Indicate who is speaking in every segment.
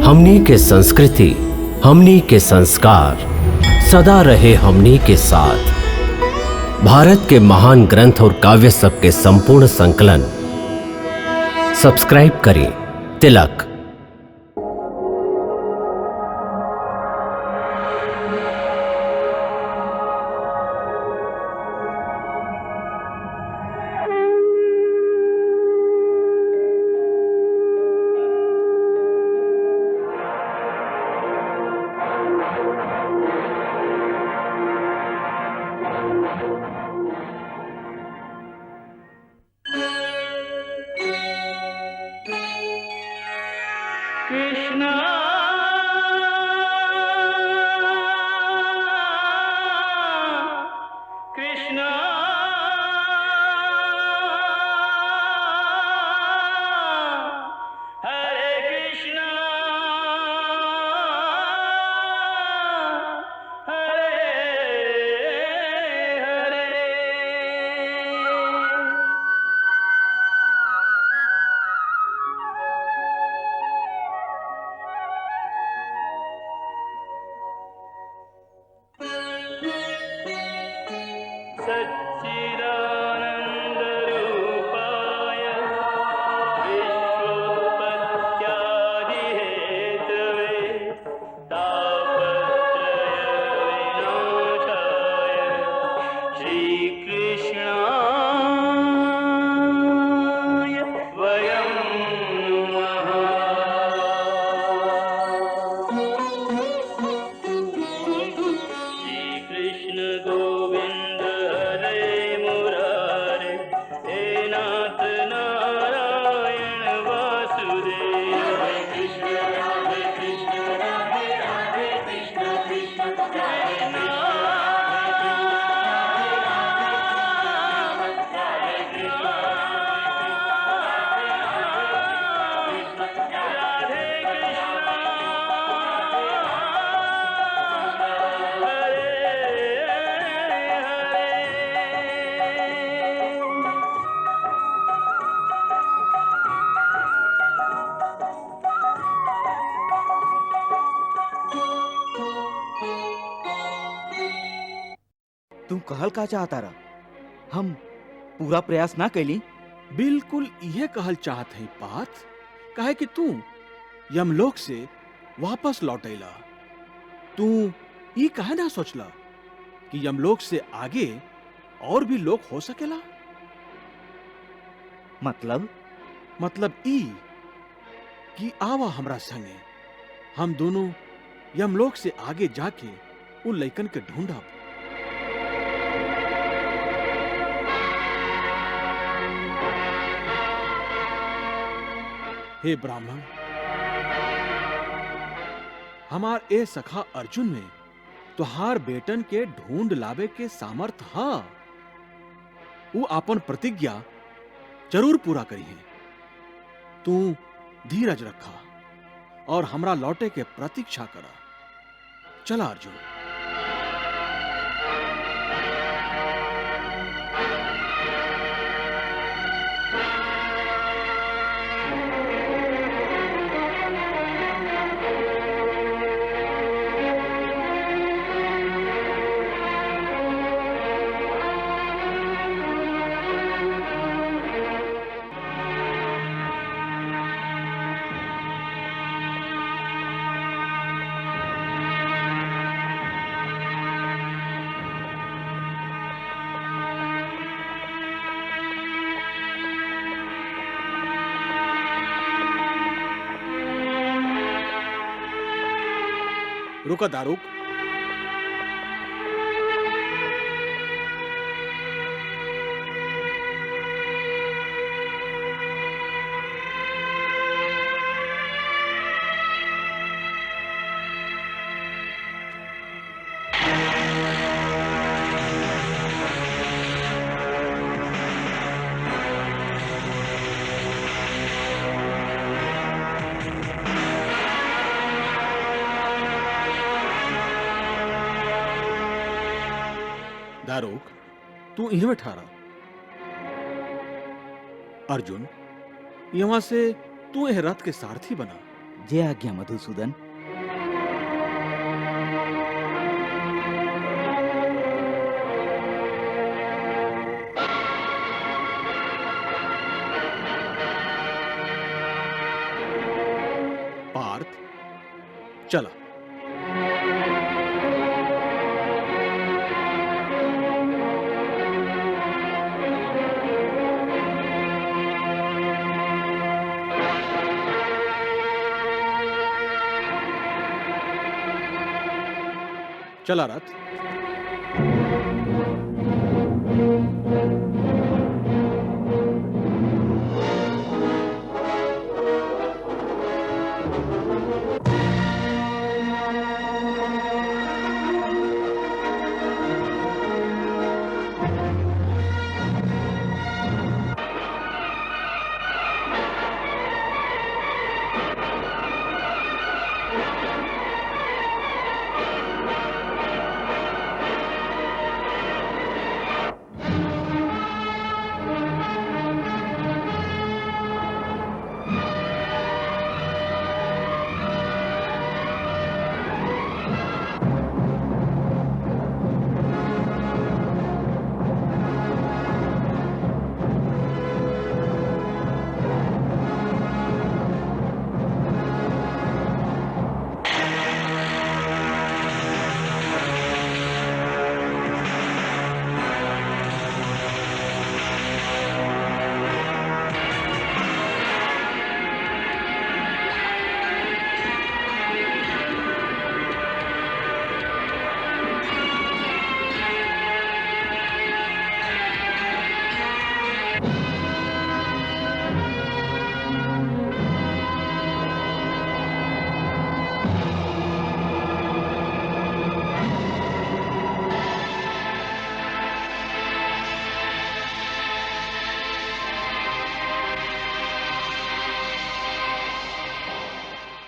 Speaker 1: हमनी के संस्कृति, हमनी के संस्कार सदा रहे हमनी के साथ। भारत के महान ग्रंथ और काव्य सब के संपूर्ण संकलन सब्सक्राइब करें तिलक।
Speaker 2: कृष्णा कृष्णा हरे कृष्णा हरे हरे। सच्चिदानन्दरूपाय विश्वोत्पत्त्यादिहेतवे तापत्रयविनाशाय श्रीकृष्णाय वयं नमः। श्रीकृष्ण गोविंद हरे मुरारे, हे नाथ नारायण वासुदेव। हरे कृष्ण राधे राधे कृष्ण कृष्ण कृष्ण
Speaker 3: तू कहल का चाहता रहा? हम पूरा प्रयास ना कैली।
Speaker 4: बिल्कुल यह कहल चाहत है पार्थ, काहे कि तू यमलोक से वापस लौटेला। तू ये काहे ना सोचला कि यमलोक से आगे और भी लोक हो सकेला?
Speaker 3: मतलब
Speaker 4: ई कि आवा हमरा संगे, हम दोनों यमलोक से आगे जाके उन लइकन के ढूंढब। हे ब्राह्मण, हमार ए सखा अर्जुन में तुहार बेटन के ढूंढ लावे के सामर्थ हा। वो आपन प्रतिज्ञा जरूर पूरा करी है। तू धीरज रखा और हमरा लौटे के प्रतीक्षा करा। चला अर्जुन। रुका दारुक। दारुक, तू इन्हें बैठा रहा। अर्जुन, यहां से तू यह रथ के सारथी बना।
Speaker 3: जय आज्ञा मधुसूदन।
Speaker 4: पार्थ, चला। चला रथ।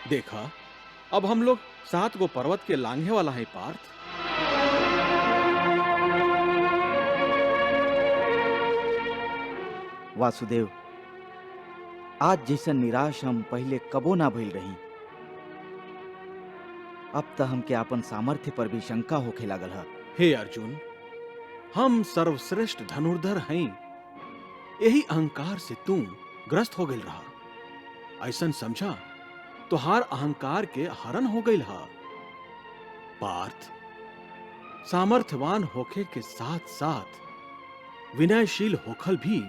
Speaker 4: देखा, अब हम लोग 7 गो पर्वत के लांघे वाला है पार्थ।
Speaker 3: वासुदेव, आज जैसन निराश हम पहले कबो ना भइल रही। अब तो हमके अपन सामर्थ्य पर भी शंका होखे लागल है।
Speaker 4: हे अर्जुन, हम सर्वश्रेष्ठ धनुर्धर हैं। यही अहंकार से तू ग्रस्त हो गई रहा। ऐसन समझा तुहार अहंकार के हरण हो गई हा। पार्थ, सामर्थ्यवान होखे के साथ साथ विनयशील होखल भी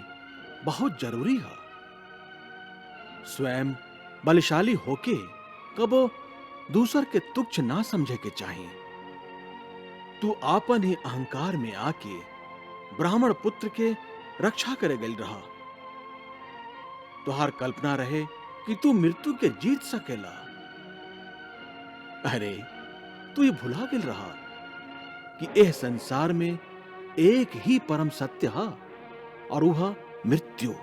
Speaker 4: बहुत जरूरी है। स्वयं बलशाली होके कबो दूसर के तुच्छ ना समझे के चाहिए। तू आपन ही अहंकार में आके ब्राह्मण पुत्र के रक्षा करे गई रहा। तुहार कल्पना रहे कि तू मृत्यु के जीत सकेला। अरे, तू ये भुला गिल रहा कि एह संसार में एक ही परम सत्य है और वह मृत्यु,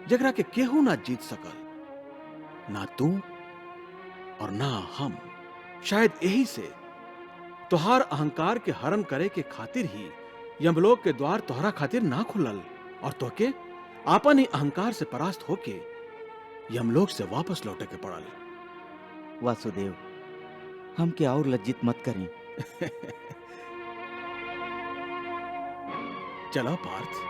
Speaker 4: जगरा के केहू ना जीत सकल, ना तू और ना हम। शायद यही से तुहार अहंकार के हरण करे के खातिर ही यमलोक के द्वार तोहरा खातिर ना खुलल और तोके आपन ही अहंकार से परास्त होके यमलोक से वापस लौटे के पड़ल।
Speaker 3: वासुदेव, हमके और लज्जित मत करें।
Speaker 4: चलो पार्थ।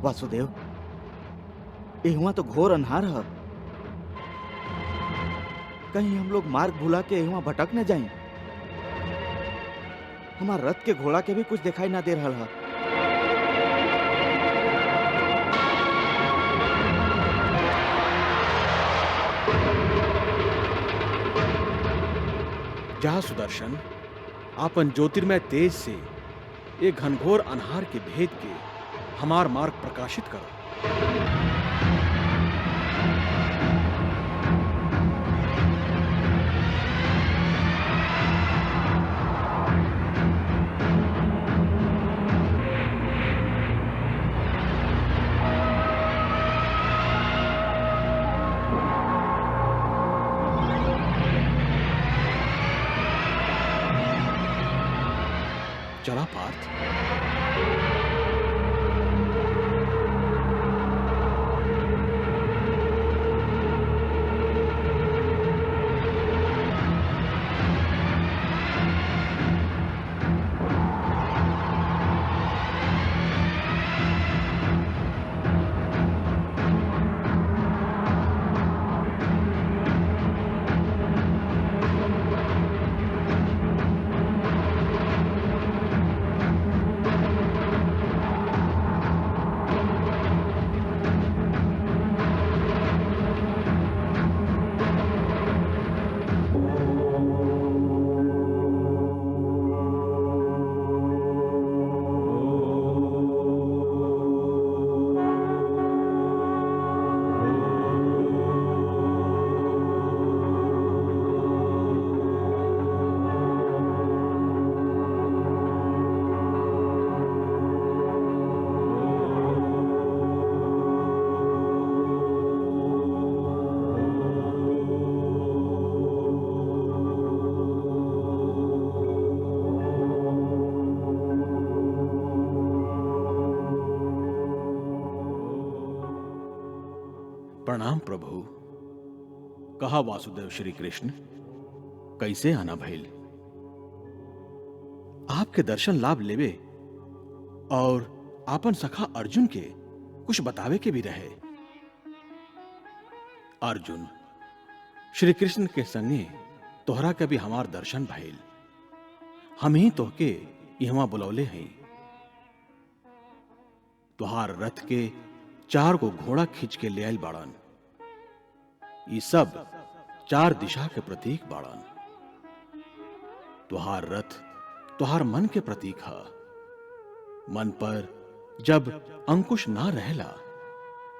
Speaker 3: वासुदेव, एहुआ तो घोर अन्हार है। कहीं हम लोग मार्ग भुला के एहुआ भटक न जाएं। हमार रथ के घोड़ा के भी कुछ दिखाई ना दे रहा है।
Speaker 4: जा सुदर्शन, आपन ज्योतिर्मय तेज से एक घनघोर अनहार के भेद के हमार मार्ग प्रकाशित करो। चला पार्थ। प्रणाम प्रभु। कहा वासुदेव श्री कृष्ण, कैसे आना भइल? आपके दर्शन लाभ लेवे और आपन सखा अर्जुन के कुछ बतावे के भी रहे। अर्जुन, श्री कृष्ण के संगे तोहरा के भी हमार दर्शन भइल। हम ही तोहके यहाँ बुलौले हैं। तुहार रथ के 4 को घोड़ा खींच के ले आयल बाड़न। ये सब 4 दिशा के प्रतीक बाड़न। तुहार रथ तुहार मन के प्रतीक है। मन पर जब अंकुश ना रहला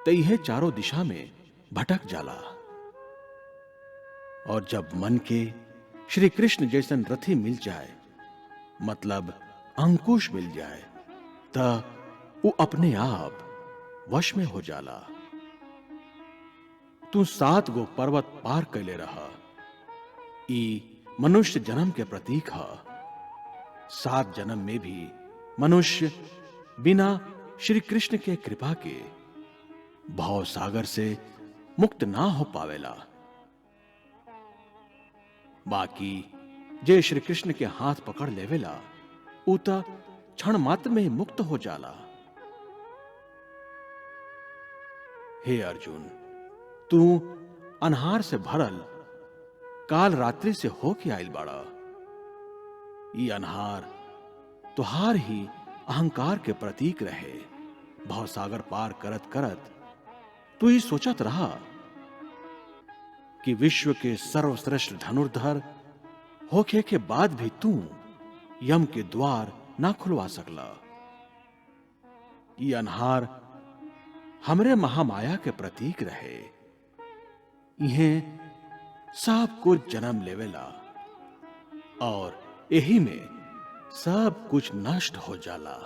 Speaker 4: तो यह चारों दिशा में भटक जाला। और जब मन के श्री कृष्ण जैसन रथी मिल जाए, मतलब अंकुश मिल जाए, तो वो अपने आप वश में हो जाला। तू 7 गो पर्वत पार कैले रहा। ई मनुष्य जन्म के प्रतीक है। 7 जन्म में भी मनुष्य बिना श्री कृष्ण के कृपा के भव सागर से मुक्त ना हो पावेला। बाकी जे श्री कृष्ण के हाथ पकड़ लेवेला, उता क्षण मात्र में मुक्त हो जाला। हे अर्जुन, तू अनहार से भरल काल रात्रि से होके आयल बाड़ा। ये अनहार तुहार ही अहंकार के प्रतीक रहे। भवसागर पार करत करत तू ही सोचत रहा कि विश्व के सर्वश्रेष्ठ धनुर्धर होके के बाद भी तू यम के द्वार ना खुलवा सकला। ये अनहार हमरे महामाया के प्रतीक रहे। इन्हें सब कुछ जन्म लेवेला और यही में सब कुछ नष्ट हो जाला।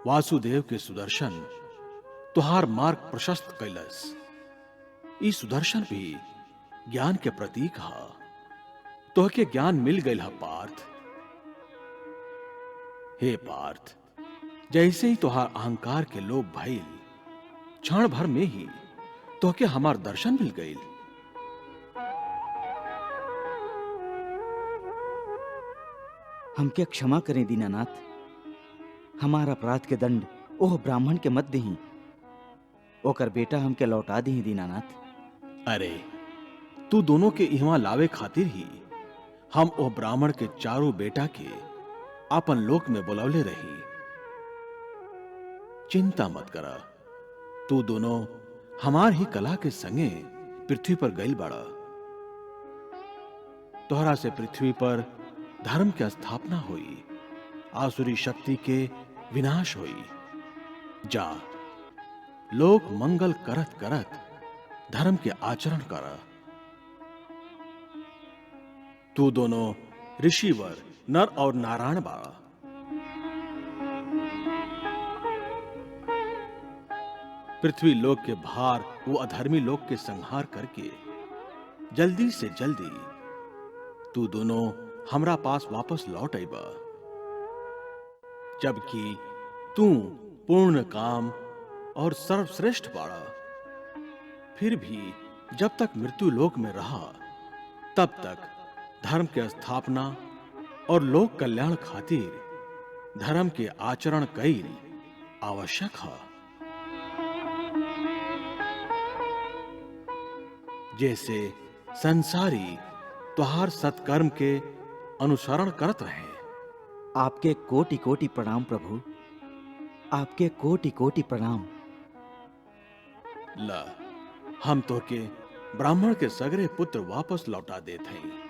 Speaker 4: वासुदेव के सुदर्शन तुहार मार्ग प्रशस्त कैलस। ई सुदर्शन भी ज्ञान के प्रतीक है। तोहके ज्ञान मिल गई है पार्थ। हे पार्थ, जैसे ही तुहार अहंकार के लोभ भइल, क्षण भर में ही तोहके हमार दर्शन मिल गई।
Speaker 3: हमके क्षमा करें दीनानाथ। हमारा अपराध के दंड ओह ब्राह्मण के मत दही, ओकर बेटा हमके लौटा दही दीनानाथ।
Speaker 4: अरे तू दोनों के इहवा लावे खातिर ही हम ओ ब्राह्मण के चारों बेटा के अपन लोक में बुलावले रही। चिंता मत करा, तू दोनों हमार ही कला के संगे पृथ्वी पर गइल बाड़ा। तोहरा से पृथ्वी पर धर्म के स्थापना हुई, आसुरी शक्ति के विनाश हुई। जा लोक मंगल करत करत धर्म के आचरण करा। तू दोनों ऋषिवर नर और नारायण बाड़ा। पृथ्वी लोक के भार वो अधर्मी लोक के संहार करके जल्दी से जल्दी तू दोनों हमरा पास वापस लौट आईबा, जबकि तू पूर्ण काम और सर्वश्रेष्ठ बाड़ा। फिर भी जब तक मृत्यु लोक में रहा तब तक धर्म के स्थापना और लोक कल्याण खातिर धर्म के आचरण कईल आवश्यक है। जैसे संसारी तुहार सत्कर्म के अनुसरण करत रहे।
Speaker 3: आपके कोटि कोटि प्रणाम प्रभु, आपके कोटि कोटि प्रणाम।
Speaker 4: ला हम तो के ब्राह्मण के सगरे पुत्र वापस लौटा देते हैं।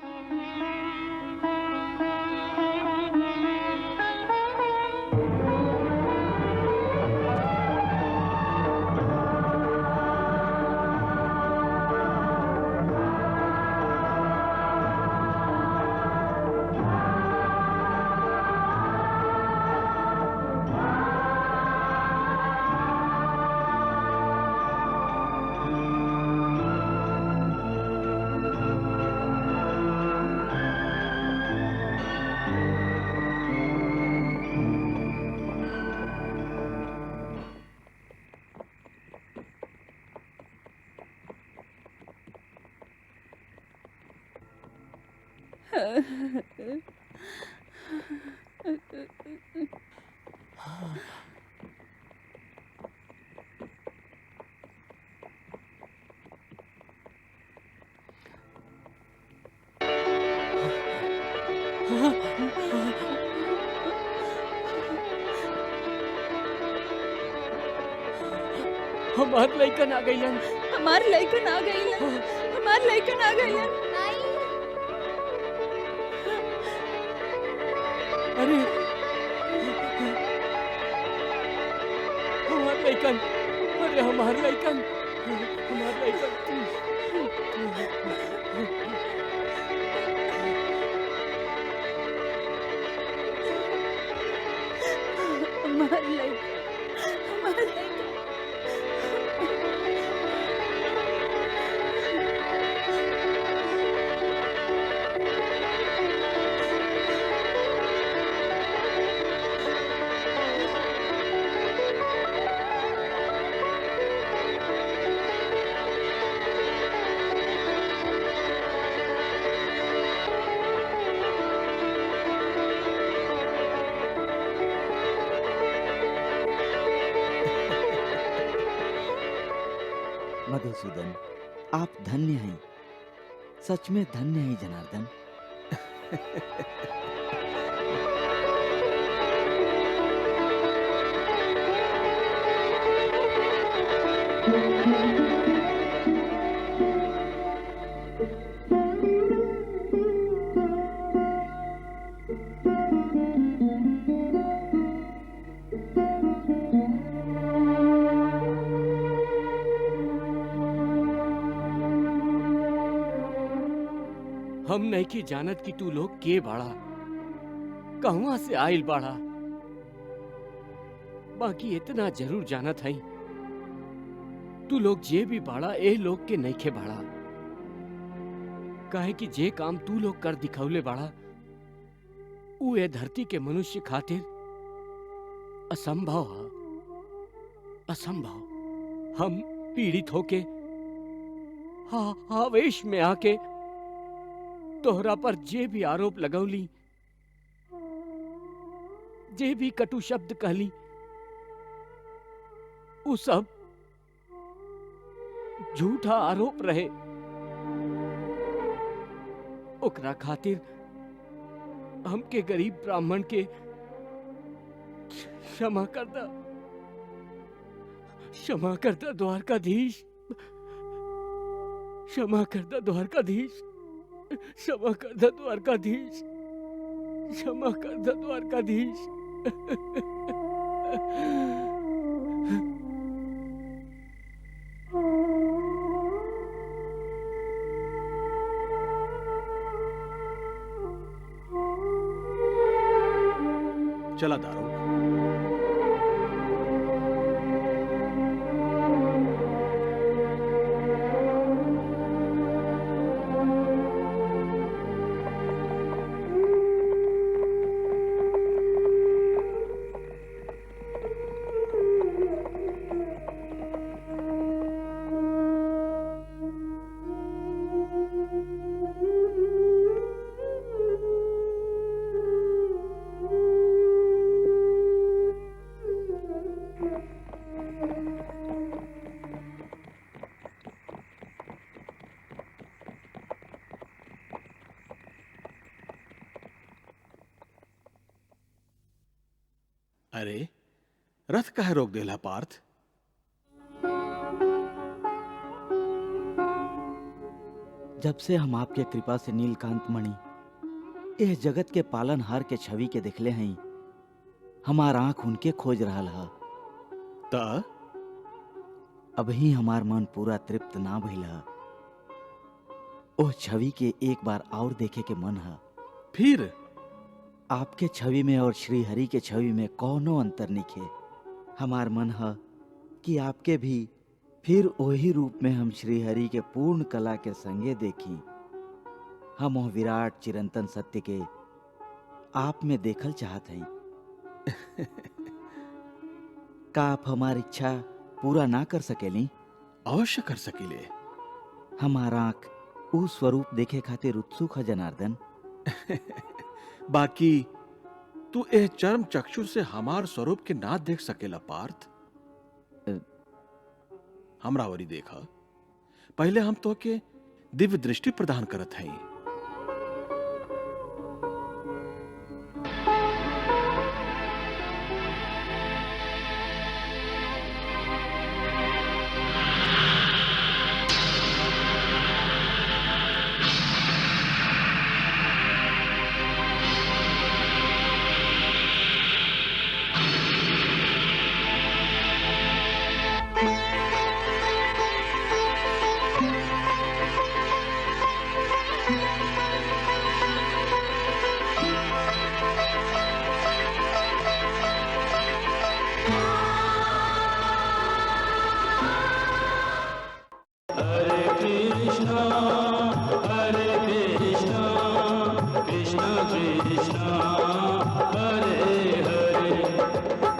Speaker 1: हमार लइकन आ गइलन।
Speaker 5: हमार लइकन आ गइलन। हमार लइकन आ गइलन।
Speaker 1: अरे हमार लइकन, अरे हमार लइकन, हमार लइकन।
Speaker 5: हमार लइकन, हमार लइकन।
Speaker 3: मधुसूदन, आप धन्य हैं, सच में धन्य हैं जनार्दन।
Speaker 1: हम नहीं की जानत कि तू लोग के बाड़ा, कहवा से आइल बाड़ा। बाकी इतना जरूर जानत हई, तू लोग जे भी बाड़ा ए लोग के नहीं खे बाड़ा। काहे कि जे काम तू लोग कर दिखौले बाड़ा उ ए धरती के मनुष्य खातिर असंभव है, असंभव। हम पीड़ित होके आवेश में आके तोहरा पर जे भी आरोप लगौली
Speaker 6: जे भी कटु शब्द कहली उ सब झूठा आरोप रहे। ओकरा खातिर हमके गरीब ब्राह्मण के क्षमा कर दा, क्षमा कर दा द्वारकाधीश, क्षमा कर दा द्वारकाधीश, क्षमा कर दा द्वारकाधीश, क्षमा कर दा द्वारकाधीश।
Speaker 4: चला दारोगा। अरे रथ काहे रोक देला पार्थ?
Speaker 3: जब से हम आपके कृपा से नीलकांत मणि इस जगत के पालनहार के छवि के दिखले हैं, हमार आंख उनके खोज रहा हा।
Speaker 4: त
Speaker 3: अबही हमार मन पूरा तृप्त ना भइल हा। ओह छवि के एक बार और देखे के मन हा।
Speaker 4: फिर
Speaker 3: आपके छवि में और श्री हरि के छवि में कौनो अंतर निखे। हमार मन है कि आपके भी फिर वही रूप में हम श्री हरि के पूर्ण कला के संगे देखी। हम वह विराट चिरंतन सत्य के आप में देखल चाहत हैं। का आप हमारी इच्छा पूरा ना कर सकेली?
Speaker 4: अवश्य कर सकीले।
Speaker 3: हमार आंख उ स्वरूप देखे खातिर उत्सुक है जनार्दन।
Speaker 4: बाकी तू ए चर्म चक्षु से हमार स्वरूप के ना देख सकेला पार्थ। हमरा वरी देखा, पहले हम तो के दिव्य दृष्टि प्रदान करत हई।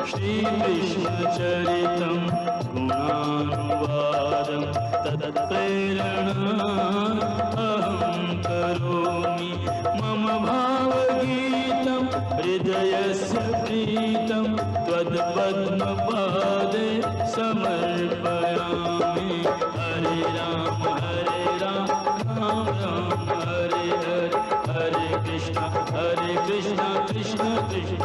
Speaker 2: श्रीकृष्णचरितं गुणानुवादं तत्प्रेरणा अहं करोमि। मम भावगीतं हृदयस्य प्रीतं त्वत्पद्मपादे समर्पयामि। हरे राम राम राम हरे हरे, हरे कृष्ण कृष्ण कृष्ण